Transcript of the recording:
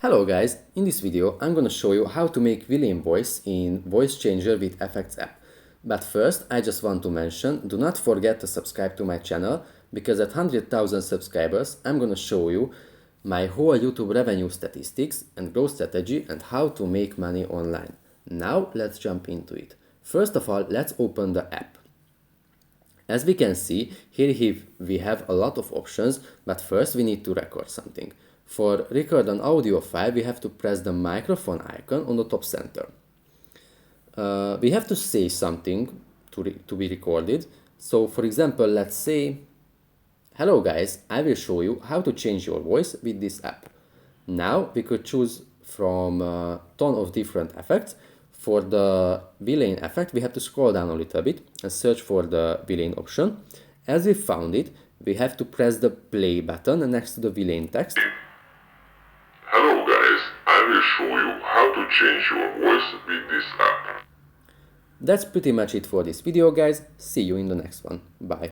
Hello guys, in this video I'm gonna show you how to make villain voice in Voice Changer with Effects app. But first I just want to mention, do not forget to subscribe to my channel because at 100,000 subscribers I'm gonna show you my whole YouTube revenue statistics and growth strategy and how to make money online. Now let's jump into it. First of all, let's open the app. As we can see, here we have a lot of options, but first we need to record something. For record an audio file, we have to press the microphone icon on the top center. We have to say something to be recorded. So for example, let's say, hello guys, I will show you how to change your voice with this app. Now we could choose from a ton of different effects. For the villain effect, we have to scroll down a little bit and search for the villain option. As we found it, we have to press the play button next to the villain text. Hello guys, I will show you how to change your voice with this app. That's pretty much it for this video guys. See you in the next one. Bye.